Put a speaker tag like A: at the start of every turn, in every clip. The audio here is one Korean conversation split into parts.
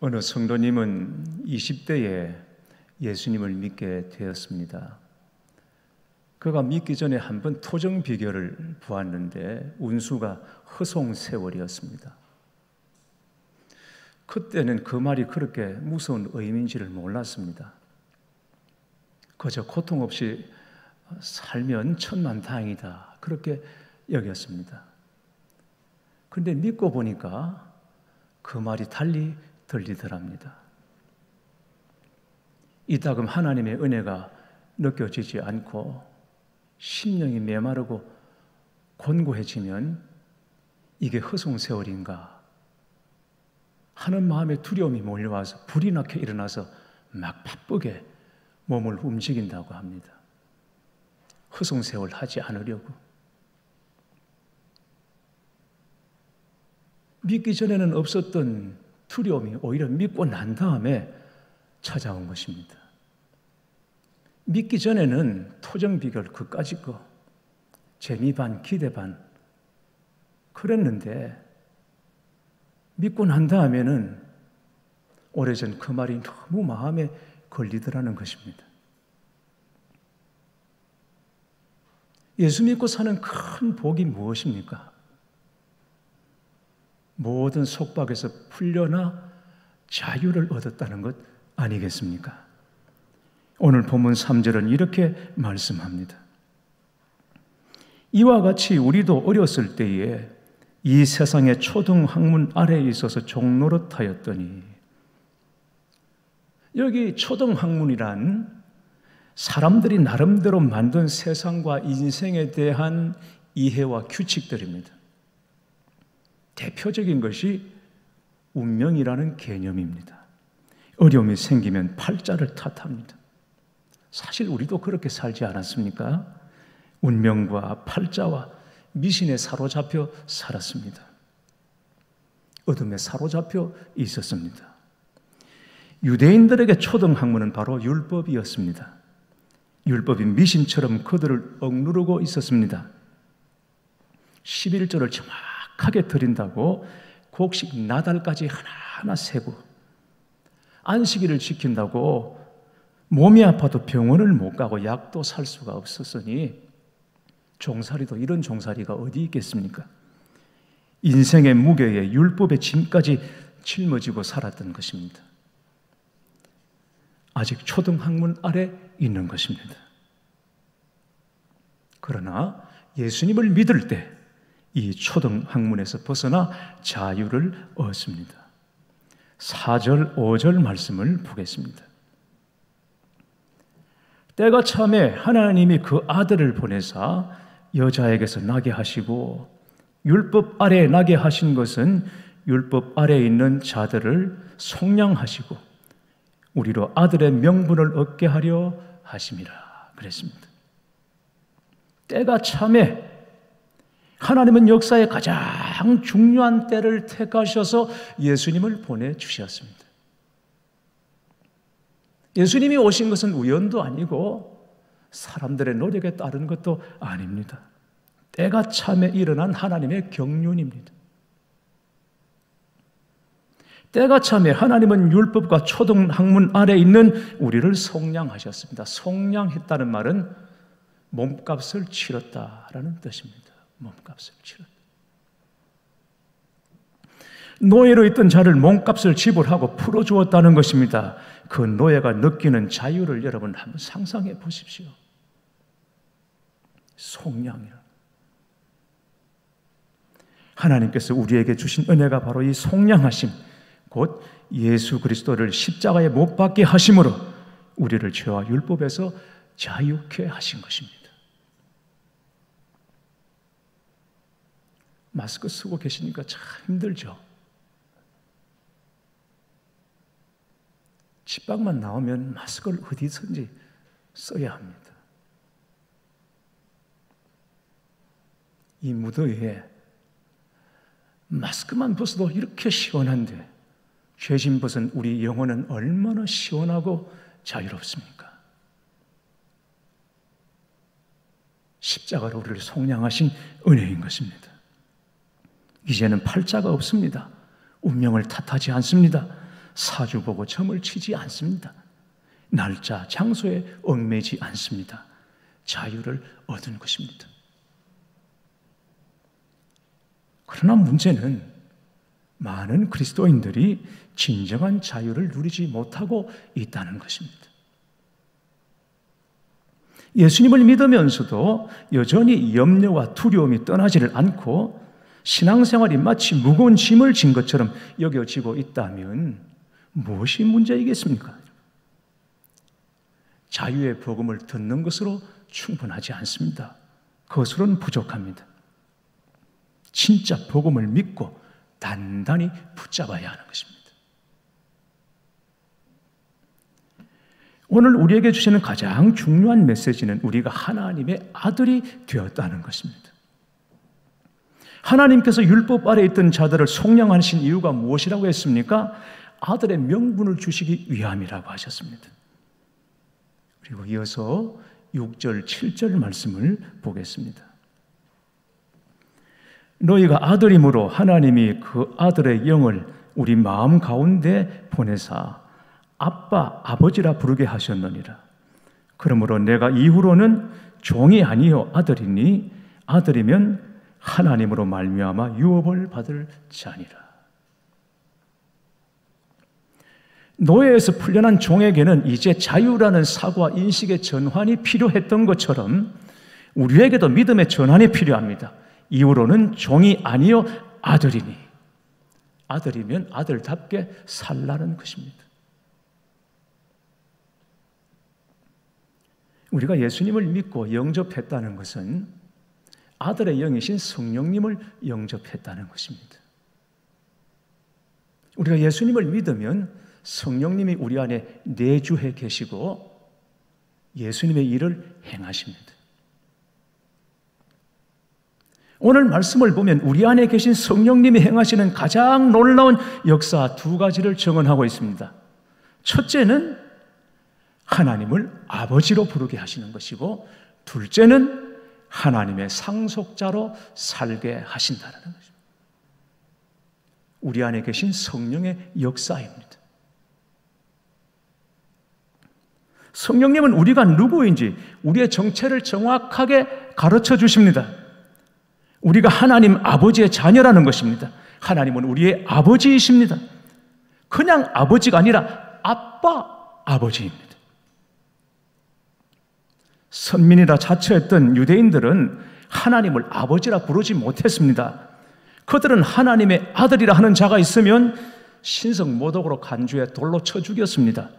A: 어느 성도님은 20대에 예수님을 믿게 되었습니다. 그가 믿기 전에 한번 토정 비결을 보았는데 운수가 허송세월이었습니다. 그때는 그 말이 그렇게 무서운 의미인지를 몰랐습니다. 그저 고통 없이 살면 천만다행이다 그렇게 여겼습니다. 그런데 믿고 보니까 그 말이 달리 들리더랍니다. 이따금 하나님의 은혜가 느껴지지 않고 심령이 메마르고 곤고해지면 이게 허송세월인가 하는 마음에 두려움이 몰려와서 불이 나게 일어나서 막 바쁘게 몸을 움직인다고 합니다. 허송세월 하지 않으려고. 믿기 전에는 없었던 두려움이 오히려 믿고 난 다음에 찾아온 것입니다. 믿기 전에는 토정비결 그까짓 거 재미 반 기대 반 그랬는데 믿고 난 다음에는 오래전 그 말이 너무 마음에 걸리더라는 것입니다. 예수 믿고 사는 큰 복이 무엇입니까? 모든 속박에서 풀려나 자유를 얻었다는 것 아니겠습니까? 오늘 본문 3절은 이렇게 말씀합니다. 이와 같이 우리도 어렸을 때에 이 세상의 초등학문 아래에 있어서 종노릇하였더니, 여기 초등학문이란 사람들이 나름대로 만든 세상과 인생에 대한 이해와 규칙들입니다. 대표적인 것이 운명이라는 개념입니다. 어려움이 생기면 팔자를 탓합니다. 사실 우리도 그렇게 살지 않았습니까? 운명과 팔자와 미신에 사로잡혀 살았습니다. 어둠에 사로잡혀 있었습니다. 유대인들에게 초등학문은 바로 율법이었습니다. 율법이 미신처럼 그들을 억누르고 있었습니다. 11절을 정확하게 드린다고 곡식 나달까지 하나하나 세고, 안식일을 지킨다고 몸이 아파도 병원을 못 가고 약도 살 수가 없었으니 종살이도 이런 종살이가 어디 있겠습니까? 인생의 무게에 율법의 짐까지 짊어지고 살았던 것입니다. 아직 초등학문 아래 있는 것입니다. 그러나 예수님을 믿을 때 이 초등학문에서 벗어나 자유를 얻습니다. 4절, 5절 말씀을 보겠습니다. 때가 참에 하나님이 그 아들을 보내사 여자에게서 나게 하시고, 율법 아래에 나게 하신 것은 율법 아래에 있는 자들을 속량하시고 우리로 아들의 명분을 얻게 하려 하심이라 그랬습니다. 때가 참에 하나님은 역사의 가장 중요한 때를 택하셔서 예수님을 보내주셨습니다. 예수님이 오신 것은 우연도 아니고 사람들의 노력에 따른 것도 아닙니다. 때가 참에 일어난 하나님의 경륜입니다. 때가 참에 하나님은 율법과 초등학문 아래 있는 우리를 속량하셨습니다. 속량했다는 말은 몸값을 치렀다라는 뜻입니다. 몸값을 치렀다. 노예로 있던 자를 몸값을 지불하고 풀어주었다는 것입니다. 그 노예가 느끼는 자유를 여러분 한번 상상해 보십시오. 속량이라. 하나님께서 우리에게 주신 은혜가 바로 이 속량하심, 곧 예수 그리스도를 십자가에 못 박게 하심으로 우리를 죄와 율법에서 자유케 하신 것입니다. 마스크 쓰고 계시니까 참 힘들죠. 집 밖만 나오면 마스크를 어디선지 써야 합니다. 이 무더위에 마스크만 벗어도 이렇게 시원한데 죄진 벗은 우리 영혼은 얼마나 시원하고 자유롭습니까? 십자가로 우리를 속량하신 은혜인 것입니다. 이제는 팔자가 없습니다. 운명을 탓하지 않습니다. 사주 보고 점을 치지 않습니다. 날짜, 장소에 얽매지 않습니다. 자유를 얻은 것입니다. 그러나 문제는 많은 그리스도인들이 진정한 자유를 누리지 못하고 있다는 것입니다. 예수님을 믿으면서도 여전히 염려와 두려움이 떠나지를 않고 신앙생활이 마치 무거운 짐을 진 것처럼 여겨지고 있다면 무엇이 문제이겠습니까? 자유의 복음을 듣는 것으로 충분하지 않습니다. 그것으로는 부족합니다. 진짜 복음을 믿고 단단히 붙잡아야 하는 것입니다. 오늘 우리에게 주시는 가장 중요한 메시지는 우리가 하나님의 아들이 되었다는 것입니다. 하나님께서 율법 아래 있던 자들을 속량하신 이유가 무엇이라고 했습니까? 아들의 명분을 주시기 위함이라고 하셨습니다. 그리고 이어서 6절, 7절 말씀을 보겠습니다. 너희가 아들이므로 하나님이 그 아들의 영을 우리 마음 가운데 보내사 아빠, 아버지라 부르게 하셨느니라. 그러므로 내가 이후로는 종이 아니요 아들이니 아들이면 하나님으로 말미암아 유업을 받을 자니라. 노예에서 풀려난 종에게는 이제 자유라는 사고와 인식의 전환이 필요했던 것처럼 우리에게도 믿음의 전환이 필요합니다. 이후로는 종이 아니요 아들이니, 아들이면 아들답게 살라는 것입니다. 우리가 예수님을 믿고 영접했다는 것은 아들의 영이신 성령님을 영접했다는 것입니다. 우리가 예수님을 믿으면 성령님이 우리 안에 내주해 계시고 예수님의 일을 행하십니다. 오늘 말씀을 보면 우리 안에 계신 성령님이 행하시는 가장 놀라운 역사 두 가지를 증언하고 있습니다. 첫째는 하나님을 아버지로 부르게 하시는 것이고, 둘째는 하나님의 상속자로 살게 하신다는 것입니다. 우리 안에 계신 성령의 역사입니다. 성령님은 우리가 누구인지 우리의 정체를 정확하게 가르쳐 주십니다. 우리가 하나님 아버지의 자녀라는 것입니다. 하나님은 우리의 아버지이십니다. 그냥 아버지가 아니라 아빠 아버지입니다. 선민이라 자처했던 유대인들은 하나님을 아버지라 부르지 못했습니다. 그들은 하나님의 아들이라 하는 자가 있으면 신성모독으로 간주해 돌로 쳐 죽였습니다.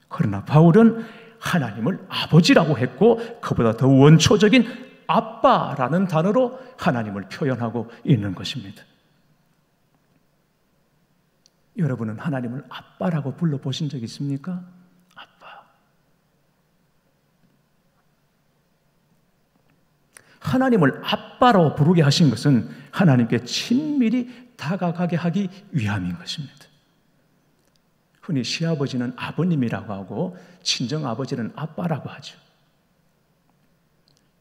A: 그러나 바울은 하나님을 아버지라고 했고 그보다 더 원초적인 아빠라는 단어로 하나님을 표현하고 있는 것입니다. 여러분은 하나님을 아빠라고 불러보신 적 있습니까? 아빠. 하나님을 아빠로 부르게 하신 것은 하나님께 친밀히 다가가게 하기 위함인 것입니다. 흔히 시아버지는 아버님이라고 하고 친정아버지는 아빠라고 하죠.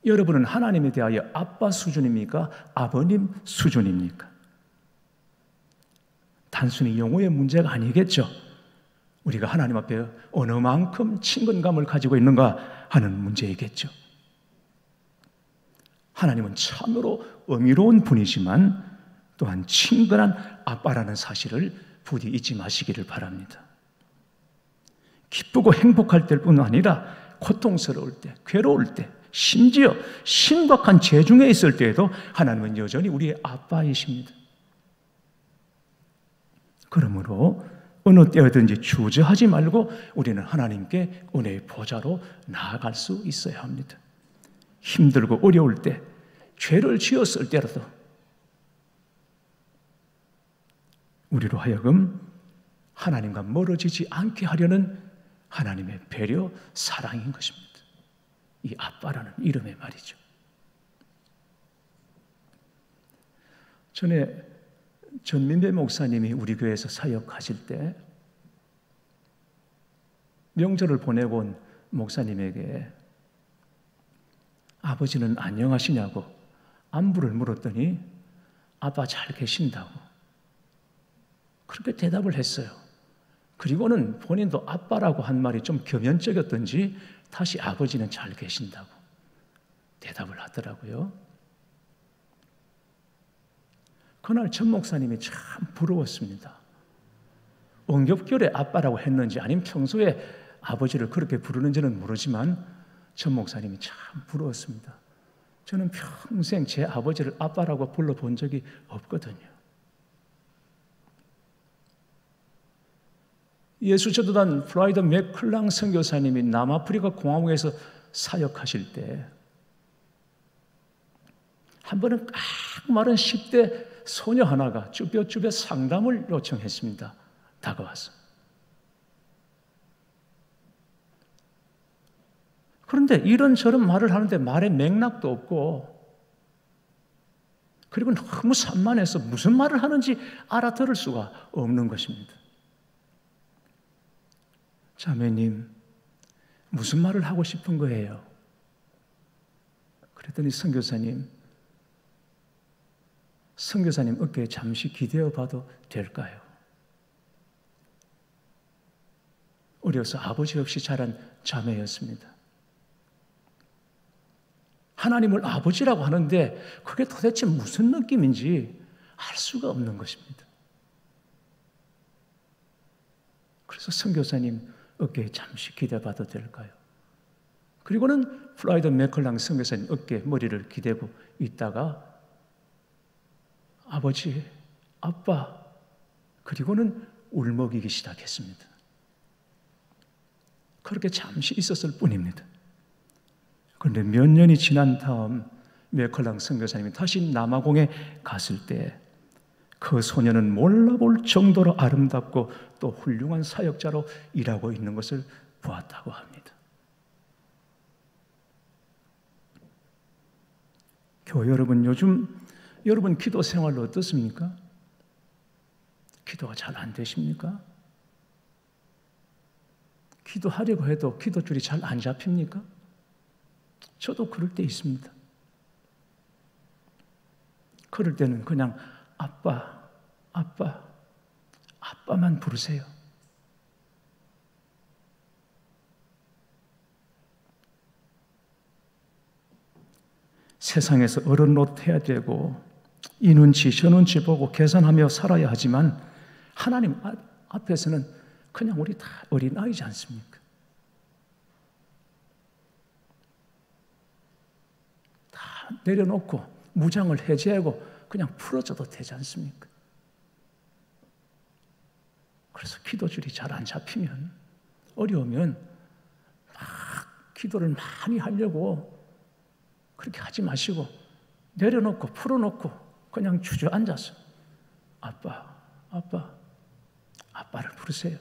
A: 여러분은 하나님에 대하여 아빠 수준입니까? 아버님 수준입니까? 단순히 용어의 문제가 아니겠죠. 우리가 하나님 앞에 어느 만큼 친근감을 가지고 있는가 하는 문제이겠죠. 하나님은 참으로 의미로운 분이지만 또한 친근한 아빠라는 사실을 부디 잊지 마시기를 바랍니다. 기쁘고 행복할 때뿐 아니라 고통스러울 때, 괴로울 때, 심지어 심각한 재중에 있을 때에도 하나님은 여전히 우리의 아빠이십니다. 그러므로 어느 때든지 주저하지 말고 우리는 하나님께 은혜의 보좌로 나아갈 수 있어야 합니다. 힘들고 어려울 때, 죄를 지었을 때라도 우리로 하여금 하나님과 멀어지지 않게 하려는 하나님의 배려, 사랑인 것입니다. 이 아빠라는 이름의 말이죠. 전에 전민배 목사님이 우리 교회에서 사역하실 때 명절을 보내고 온 목사님에게 아버지는 안녕하시냐고 안부를 물었더니 아빠 잘 계신다고 그렇게 대답을 했어요. 그리고는 본인도 아빠라고 한 말이 좀 겸연쩍었던지 다시 아버지는 잘 계신다고 대답을 하더라고요. 그날 전 목사님이 참 부러웠습니다. 원격결에 아빠라고 했는지 아니면 평소에 아버지를 그렇게 부르는지는 모르지만 전 목사님이 참 부러웠습니다. 저는 평생 제 아버지를 아빠라고 불러본 적이 없거든요. 예수전도단 플라이드 맥클랑 선교사님이 남아프리카 공화국에서 사역하실 때 한 번은 깍 마른 10대 소녀 하나가 쭈뼛쭈뼛 상담을 요청했습니다. 다가와서. 그런데 이런저런 말을 하는데 말에 맥락도 없고 그리고 너무 산만해서 무슨 말을 하는지 알아들을 수가 없는 것입니다. 자매님, 무슨 말을 하고 싶은 거예요? 그랬더니 선교사님 어깨에 잠시 기대어 봐도 될까요? 어려서 아버지 없이 자란 자매였습니다. 하나님을 아버지라고 하는데 그게 도대체 무슨 느낌인지 알 수가 없는 것입니다. 그래서 선교사님 어깨에 잠시 기대봐도 될까요? 그리고는 플라이드 맥클랑 선교사님 어깨에 머리를 기대고 있다가 아버지, 아빠, 그리고는 울먹이기 시작했습니다. 그렇게 잠시 있었을 뿐입니다. 그런데 몇 년이 지난 다음 맥클랑 선교사님이 다시 남아공에 갔을 때 그 소녀는 몰라볼 정도로 아름답고 또 훌륭한 사역자로 일하고 있는 것을 보았다고 합니다. 교회 여러분, 요즘 여러분 기도 생활 어떻습니까? 기도가 잘 안 되십니까? 기도하려고 해도 기도줄이 잘 안 잡힙니까? 저도 그럴 때 있습니다. 그럴 때는 그냥 아빠만 부르세요. 세상에서 어른 노릇해야 되고 이 눈치 저 눈치 보고 계산하며 살아야 하지만 하나님 앞에서는 그냥 우리 다 어린아이지 않습니까? 다 내려놓고 무장을 해제하고 그냥 풀어줘도 되지 않습니까? 그래서 기도줄이 잘 안 잡히면 어려우면 막 기도를 많이 하려고 그렇게 하지 마시고 내려놓고 풀어놓고 그냥 주저앉아서 아빠를 부르세요.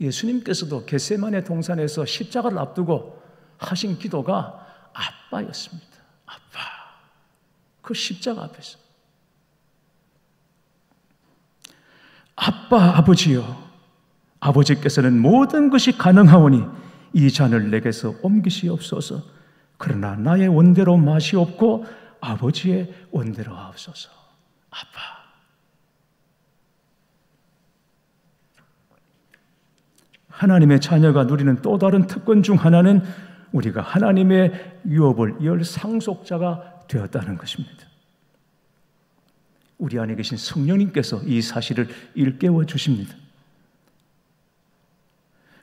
A: 예수님께서도 겟세마네 동산에서 십자가를 앞두고 하신 기도가 아빠였습니다. 아빠. 그 십자가 앞에서 아버지여, 아버지께서는 모든 것이 가능하오니 이 잔을 내게서 옮기시옵소서. 그러나 나의 원대로 마시옵고 아버지의 원대로 하옵소서. 아빠. 하나님의 자녀가 누리는 또 다른 특권 중 하나는 우리가 하나님의 유업을 열 상속자가 되었다는 것입니다. 우리 안에 계신 성령님께서 이 사실을 일깨워 주십니다.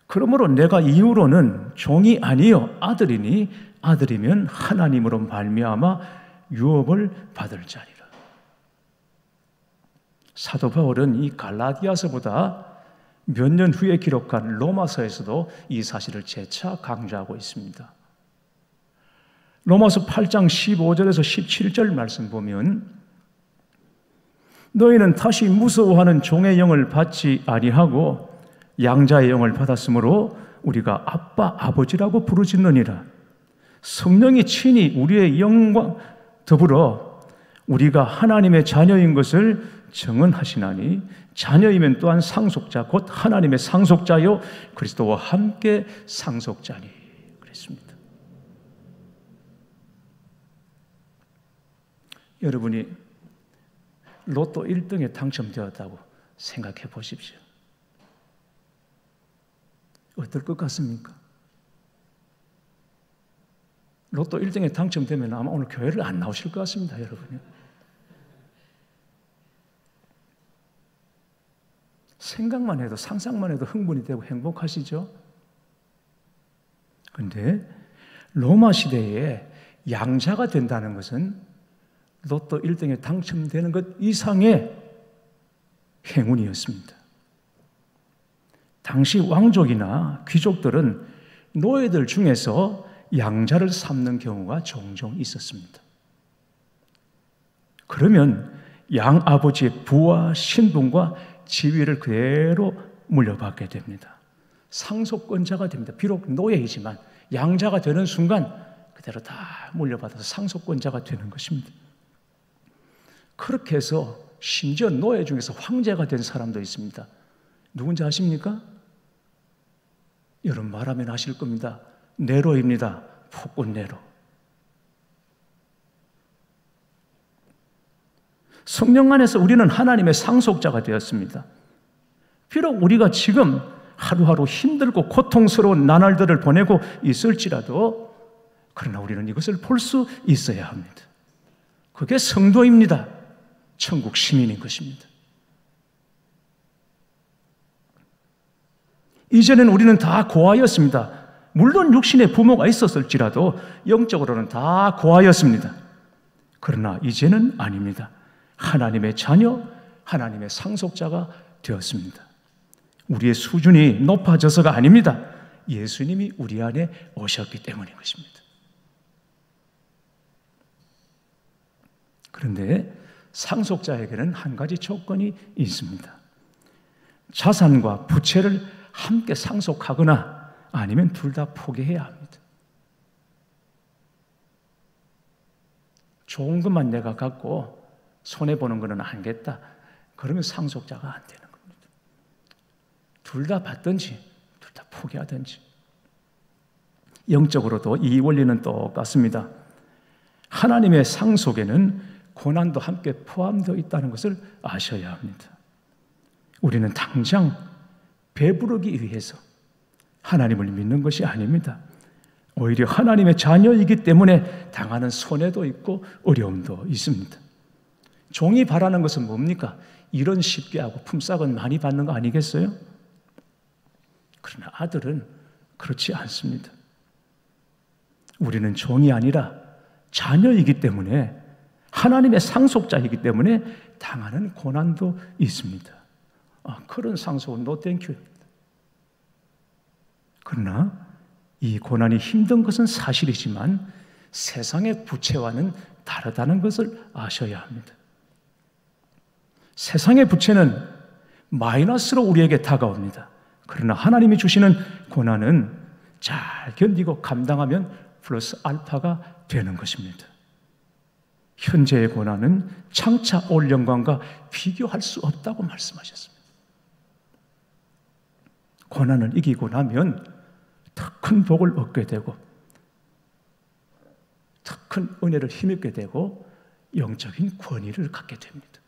A: 그러므로 내가 이후로는 종이 아니요 아들이니 아들이면 하나님으로 말미암아 유업을 받을 자리라. 사도 바울은 이 갈라디아서보다 몇 년 후에 기록한 로마서에서도 이 사실을 재차 강조하고 있습니다. 로마서 8장 15절에서 17절 말씀 보면 너희는 다시 무서워하는 종의 영을 받지 아니하고 양자의 영을 받았으므로 우리가 아빠, 아버지라고 부르짖느니라. 성령이 친히 우리의 영과 더불어 우리가 하나님의 자녀인 것을 증언하시나니 자녀이면 또한 상속자 곧 하나님의 상속자요 그리스도와 함께 상속자니 그랬습니다. 여러분이 로또 1등에 당첨되었다고 생각해 보십시오. 어떨 것 같습니까? 로또 1등에 당첨되면 아마 오늘 교회를 안 나오실 것 같습니다, 여러분요. 생각만 해도, 상상만 해도 흥분이 되고 행복하시죠? 그런데 로마 시대에 양자가 된다는 것은 로또 1등에 당첨되는 것 이상의 행운이었습니다. 당시 왕족이나 귀족들은 노예들 중에서 양자를 삼는 경우가 종종 있었습니다. 그러면 양아버지의 부와 신분과 지위를 그대로 물려받게 됩니다. 상속권자가 됩니다. 비록 노예이지만 양자가 되는 순간 그대로 다 물려받아서 상속권자가 되는 것입니다. 그렇게 해서 심지어 노예 중에서 황제가 된 사람도 있습니다. 누군지 아십니까? 여러분 말하면 아실 겁니다. 네로입니다. 폭군 네로. 성령 안에서 우리는 하나님의 상속자가 되었습니다. 비록 우리가 지금 하루하루 힘들고 고통스러운 나날들을 보내고 있을지라도 그러나 우리는 이것을 볼 수 있어야 합니다. 그게 성도입니다. 천국 시민인 것입니다. 이전에는 우리는 다 고아였습니다. 물론 육신의 부모가 있었을지라도 영적으로는 다 고아였습니다. 그러나 이제는 아닙니다. 하나님의 자녀, 하나님의 상속자가 되었습니다. 우리의 수준이 높아져서가 아닙니다. 예수님이 우리 안에 오셨기 때문인 것입니다. 그런데 상속자에게는 한 가지 조건이 있습니다. 자산과 부채를 함께 상속하거나 아니면 둘 다 포기해야 합니다. 좋은 것만 내가 갖고 손해보는 것은 아니겠다. 그러면 상속자가 안 되는 겁니다. 둘 다 받든지 둘 다 포기하든지. 영적으로도 이 원리는 똑같습니다. 하나님의 상속에는 고난도 함께 포함되어 있다는 것을 아셔야 합니다. 우리는 당장 배부르기 위해서 하나님을 믿는 것이 아닙니다. 오히려 하나님의 자녀이기 때문에 당하는 손해도 있고 어려움도 있습니다. 종이 바라는 것은 뭡니까? 일은 쉽게 하고 품삯은 많이 받는 거 아니겠어요? 그러나 아들은 그렇지 않습니다. 우리는 종이 아니라 자녀이기 때문에 하나님의 상속자이기 때문에 당하는 고난도 있습니다. 그런 상속은 노 땡큐입니다. 그러나 이 고난이 힘든 것은 사실이지만 세상의 부채와는 다르다는 것을 아셔야 합니다. 세상의 부채는 마이너스로 우리에게 다가옵니다. 그러나 하나님이 주시는 고난은 잘 견디고 감당하면 플러스 알파가 되는 것입니다. 현재의 고난은 장차 올 영광과 비교할 수 없다고 말씀하셨습니다. 고난을 이기고 나면 더 큰 복을 얻게 되고 더 큰 은혜를 힘입게 되고 영적인 권위를 갖게 됩니다.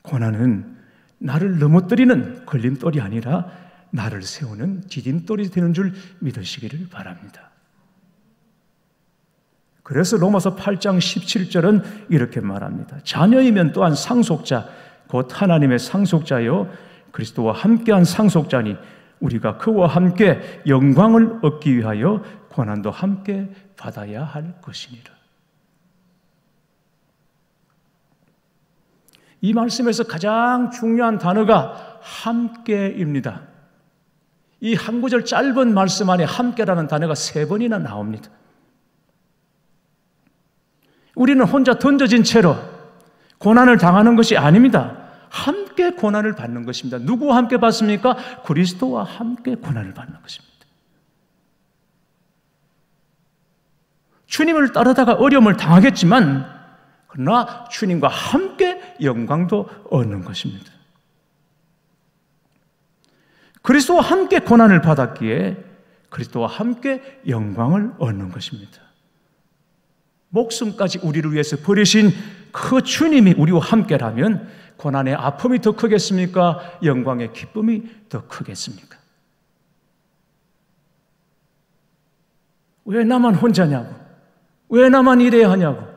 A: 고난은 나를 넘어뜨리는 걸림돌이 아니라 나를 세우는 디딤돌이 되는 줄 믿으시기를 바랍니다. 그래서 로마서 8장 17절은 이렇게 말합니다. 자녀이면 또한 상속자, 곧 하나님의 상속자요 그리스도와 함께한 상속자니 우리가 그와 함께 영광을 얻기 위하여 고난도 함께 받아야 할 것이니라. 이 말씀에서 가장 중요한 단어가 함께입니다. 이 한 구절 짧은 말씀 안에 함께라는 단어가 3번이나 나옵니다. 우리는 혼자 던져진 채로 고난을 당하는 것이 아닙니다. 함께 고난을 받는 것입니다. 누구와 함께 받습니까? 그리스도와 함께 고난을 받는 것입니다. 주님을 따르다가 어려움을 당하겠지만 그러나 주님과 함께 영광도 얻는 것입니다. 그리스도와 함께 고난을 받았기에 그리스도와 함께 영광을 얻는 것입니다. 목숨까지 우리를 위해서 버리신 그 주님이 우리와 함께라면 고난의 아픔이 더 크겠습니까? 영광의 기쁨이 더 크겠습니까? 왜 나만 혼자냐고? 왜 나만 이래야 하냐고?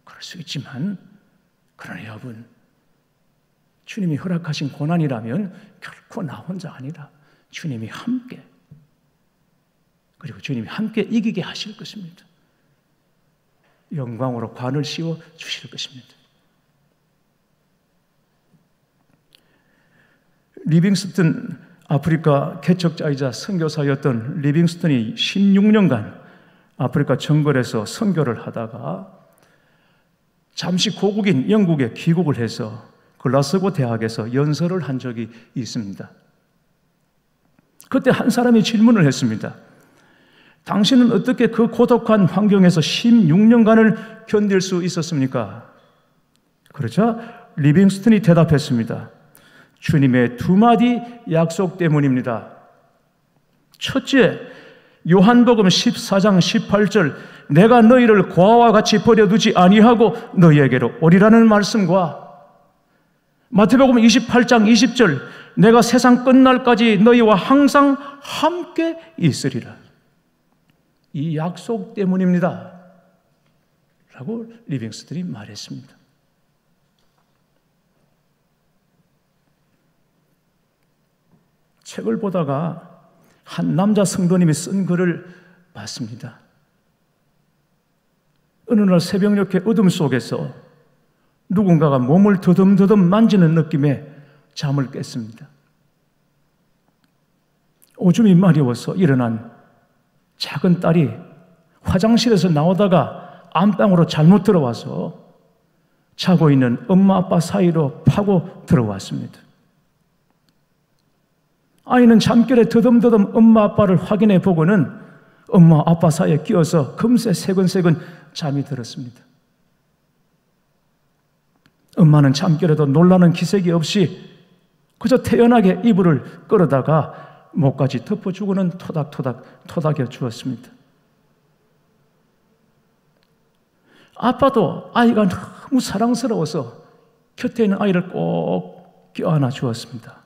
A: 그럴 수 있지만, 그러나 여러분, 주님이 허락하신 고난이라면 결코 나 혼자 아니라 주님이 함께, 그리고 주님이 함께 이기게 하실 것입니다. 영광으로 관을 씌워 주실 것입니다. 리빙스턴, 아프리카 개척자이자 선교사였던 리빙스턴이 16년간 아프리카 정글에서 선교를 하다가 잠시 고국인 영국에 귀국을 해서 글라스고 대학에서 연설을 한 적이 있습니다. 그때 한 사람이 질문을 했습니다. 당신은 어떻게 그 고독한 환경에서 16년간을 견딜 수 있었습니까? 그러자 리빙스턴이 대답했습니다. 주님의 두 마디 약속 때문입니다. 첫째, 요한복음 14장 18절 내가 너희를 고아와 같이 버려두지 아니하고 너희에게로 오리라는 말씀과 마태복음 28장 20절 내가 세상 끝날까지 너희와 항상 함께 있으리라. 이 약속 때문입니다. 라고 리빙스턴이 말했습니다. 책을 보다가 한 남자 성도님이 쓴 글을 봤습니다. 어느 날 새벽녘의 어둠 속에서 누군가가 몸을 더듬더듬 만지는 느낌에 잠을 깼습니다. 오줌이 마려워서 일어난 작은 딸이 화장실에서 나오다가 안방으로 잘못 들어와서 자고 있는 엄마 아빠 사이로 파고 들어왔습니다. 아이는 잠결에 더듬더듬 엄마 아빠를 확인해 보고는 엄마 아빠 사이에 끼어서 금세 새근새근 잠이 들었습니다. 엄마는 잠결에도 놀라는 기색이 없이 그저 태연하게 이불을 끌어다가 목까지 덮어주고는 토닥토닥 토닥여 주었습니다. 아빠도 아이가 너무 사랑스러워서 곁에 있는 아이를 꼭 껴안아 주었습니다.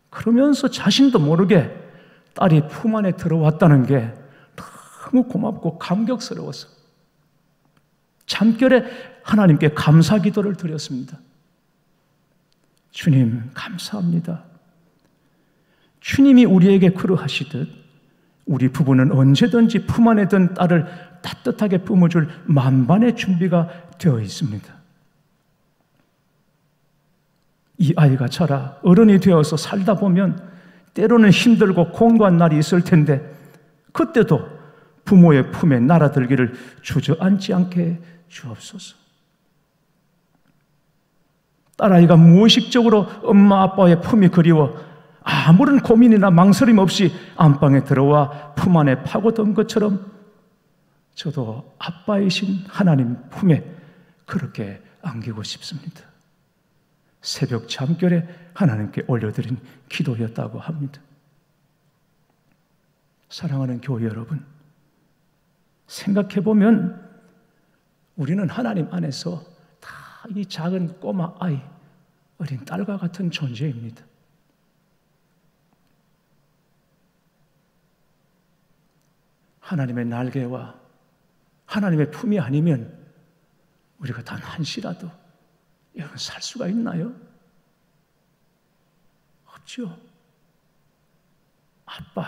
A: 그러면서 자신도 모르게 딸이 품 안에 들어왔다는 게 너무 고맙고 감격스러워서 잠결에 하나님께 감사 기도를 드렸습니다. 주님 감사합니다. 주님이 우리에게 그러하시듯 우리 부부는 언제든지 품 안에 든 딸을 따뜻하게 뿜어줄 만반의 준비가 되어 있습니다. 이 아이가 자라 어른이 되어서 살다 보면 때로는 힘들고 공고한 날이 있을 텐데 그때도 부모의 품에 날아들기를 주저앉지 않게 주옵소서. 딸아이가 무의식적으로 엄마 아빠의 품이 그리워 아무런 고민이나 망설임 없이 안방에 들어와 품 안에 파고든 것처럼 저도 아빠이신 하나님 품에 그렇게 안기고 싶습니다. 새벽 잠결에 하나님께 올려드린 기도였다고 합니다. 사랑하는 교회 여러분, 생각해보면 우리는 하나님 안에서 다 이 작은 꼬마 아이, 어린 딸과 같은 존재입니다. 하나님의 날개와 하나님의 품이 아니면 우리가 단 한시라도 여러분 살 수가 있나요? 없죠. 아빠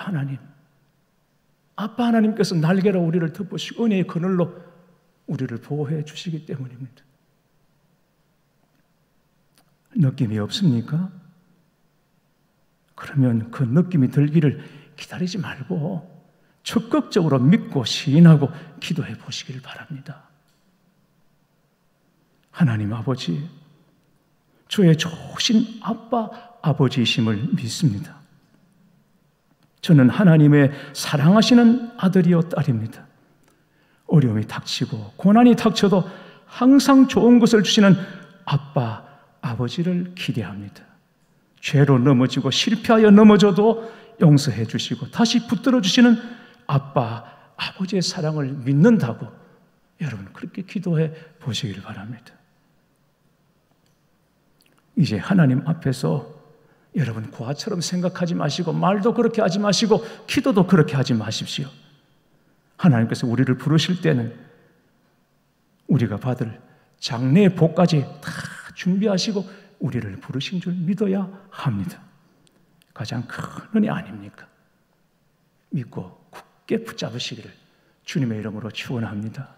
A: 하나님께서 날개로 우리를 덮으시고 은혜의 그늘로 우리를 보호해 주시기 때문입니다. 느낌이 없습니까? 그러면 그 느낌이 들기를 기다리지 말고 적극적으로 믿고 시인하고 기도해 보시길 바랍니다. 하나님 아버지, 저의 좋으신 아빠, 아버지이심을 믿습니다. 저는 하나님의 사랑하시는 아들이요 딸입니다. 어려움이 닥치고 고난이 닥쳐도 항상 좋은 것을 주시는 아빠, 아버지를 기대합니다. 죄로 넘어지고 실패하여 넘어져도 용서해 주시고 다시 붙들어 주시는 아빠, 아버지의 사랑을 믿는다고 여러분 그렇게 기도해 보시기를 바랍니다. 이제 하나님 앞에서 여러분 과처럼 생각하지 마시고 말도 그렇게 하지 마시고 기도도 그렇게 하지 마십시오. 하나님께서 우리를 부르실 때는 우리가 받을 장래의 복까지 다 준비하시고 우리를 부르신 줄 믿어야 합니다. 가장 큰 은혜 아닙니까? 믿고 굳게 붙잡으시기를 주님의 이름으로 축원합니다.